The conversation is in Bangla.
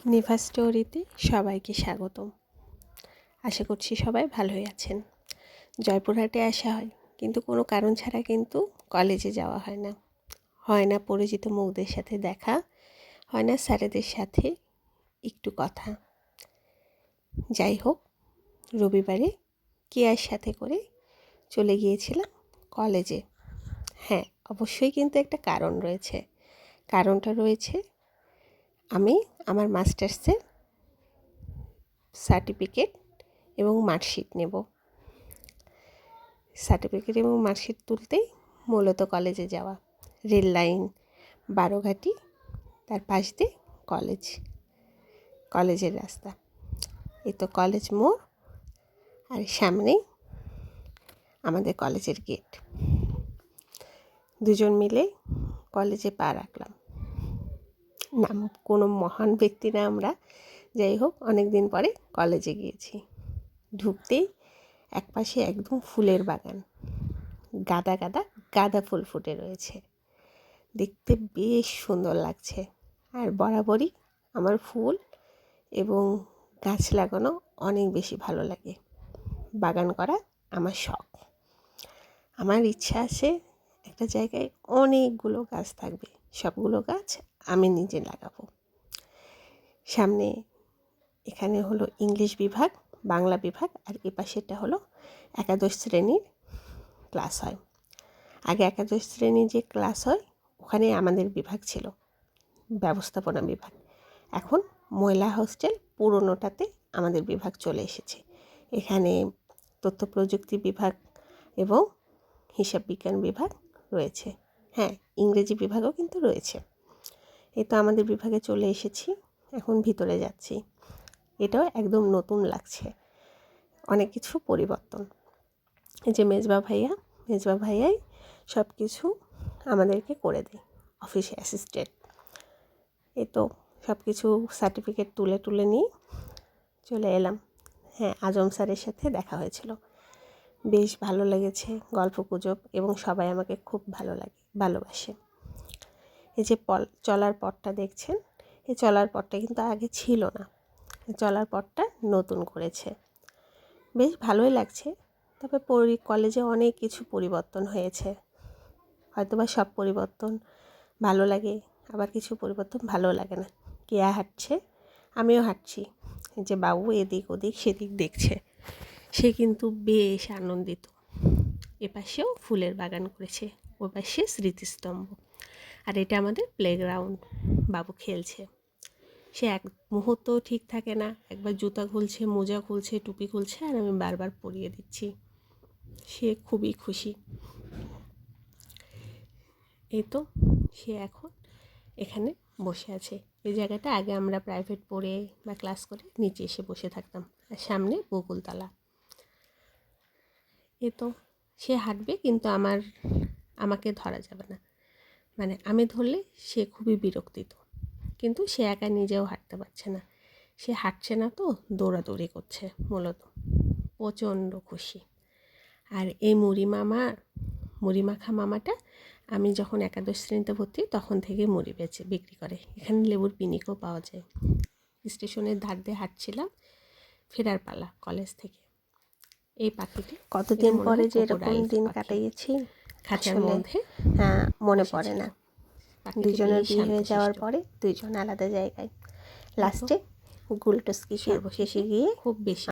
নিভা স্টোরিতে সবাইকে স্বাগতম। আশা করছি সবাই ভালোই আছেন। জয়পুরহাটে আসা হয়, কিন্তু কোনো কারণ ছাড়া কিন্তু কলেজে যাওয়া হয় না পরিচিত মুখদের সাথে দেখা, হয় না স্যারেদের সাথে একটু কথা। যাই হোক, রবিবারে কেয়ার সাথে করে চলে গিয়েছিলাম কলেজে। হ্যাঁ, অবশ্যই কিন্তু একটা কারণ রয়েছে। কারণটা রয়েছে আমি আমার মাস্টার্সের সার্টিফিকেট এবং মার্কশিট নেব। সার্টিফিকেট এবং মার্কশিট তুলতেই মূলত কলেজে যাওয়া। রেল লাইন, বারোঘাটি, তার পাশ দিয়ে কলেজের রাস্তা। এই তো কলেজ মোড়, আর সামনেই আমাদের কলেজের গেট। দুজন মিলে কলেজে পা রাখলাম। নাম কোনো মহান ব্যক্তি না আমরা, যাই হোক অনেক দিন পরে কলেজে গিয়েছি। ঢুকতেই একপাশে একদম ফুলের বাগান, গাঁদা ফুল ফুটে রয়েছে, দেখতে বেশ সুন্দর লাগছে। আর বরাবরই আমার ফুল এবং গাছ লাগানো অনেক বেশি ভালো লাগে। বাগান করা আমার শখ। আমার ইচ্ছা আছে একটা জায়গায় অনেকগুলো গাছ থাকবে, সবগুলো গাছ আমি নিজে লাগাবো। সামনে এখানে হলো ইংলিশ বিভাগ, বাংলা বিভাগ, আর এ পাশেরটা হলো একাদশ শ্রেণীর ক্লাস হয়। আগে একাদশ শ্রেণীর যে ক্লাস হয় ওখানে আমাদের বিভাগ ছিল, ব্যবস্থাপনা বিভাগ। এখন মহিলা হোস্টেল পুরোনোটাতে আমাদের বিভাগ চলে এসেছে। এখানে তথ্য প্রযুক্তি বিভাগ এবং হিসাব বিজ্ঞান বিভাগ রয়েছে। হ্যাঁ, ইংরেজি বিভাগও কিন্তু রয়েছে। এই তো আমাদের বিভাগে চলে এসেছি, এখন ভিতরে যাচ্ছি। এটাও একদম নতুন লাগছে, অনেক কিছু পরিবর্তন। এই যে মেজবা ভাইয়াই সব কিছু আমাদেরকে করে দেয়, অফিসে অ্যাসিস্ট্যান্ট। এই তো সব কিছু সার্টিফিকেট তুলে নিয়ে চলে এলাম। হ্যাঁ, আজম স্যারের সাথে দেখা হয়েছিল, বেশ ভালো লেগেছে, গল্প গুজব, এবং সবাই আমাকে খুব ভালোবাসে। এই যে চলার পথটা দেখছেন, এই চলার পথটা কিন্তু আগে ছিল না, চলার পথটা নতুন করেছে, বেশ ভালোই লাগছে। তবে কলেজে অনেক কিছু পরিবর্তন হয়েছে, হয়তোবা সব পরিবর্তন ভালো লাগে, আবার কিছু পরিবর্তন ভালো লাগে না। কেয়া হাঁটছে, আমিও হাঁটছি। যে বাবু এদিক ওদিক সেদিক দেখছে, সে কিন্তু বেশ আনন্দিত। এপাশেও ফুলের বাগান করেছে, ওই পাশে স্মৃতিস্তম্ভ, আর এটা আমাদের প্লেগ্রাউন্ড। বাবু খেলছে, সে এক মুহূর্ত ঠিক থাকে না, একবার জুতা খুলছে, মোজা খুলছে, টুপি খুলছে, আর আমি বারবার পরিয়ে দিচ্ছি। সে খুবই খুশি। এই তো সে এখন এখানে বসে আছে। এই জায়গাটা আগে আমরা প্রাইভেট পড়ে বা ক্লাস করে নিচে এসে বসে থাকতাম, আর সামনে বকুলতলা। এই তো সে হাঁটবে, কিন্তু আমাকে ধরা যাবে না, মানে আমি ধরলে সে খুবই বিরক্তিত। কিন্তু সে একা নিজেও হাঁটতে পারছে না, সে হাঁটছে না তো দৌড়াদৌড়ি করছে মূলত, প্রচণ্ড খুশি। আর এই মুড়ি মাখা মামাটা আমি যখন একাদশ শ্রেণীতে ভর্তি তখন থেকে মুড়ি বিক্রি করে। এখানে লেবুর পিনিকও পাওয়া যায়। স্টেশনের ধার দিয়ে হাঁটছিলাম, ফেরার পালা কলেজ থেকে। এই পাখিটি কতদিন পরে যে এরকম দিন কাটাইয়েছি খাঁচার মধ্যে মনে পড়ে না। দুজনের বিয়ে হয়ে যাওয়ার পরে দুইজন আলাদা জায়গায়, লাস্টে গুলটস্কি শেষে গিয়ে খুব বেশি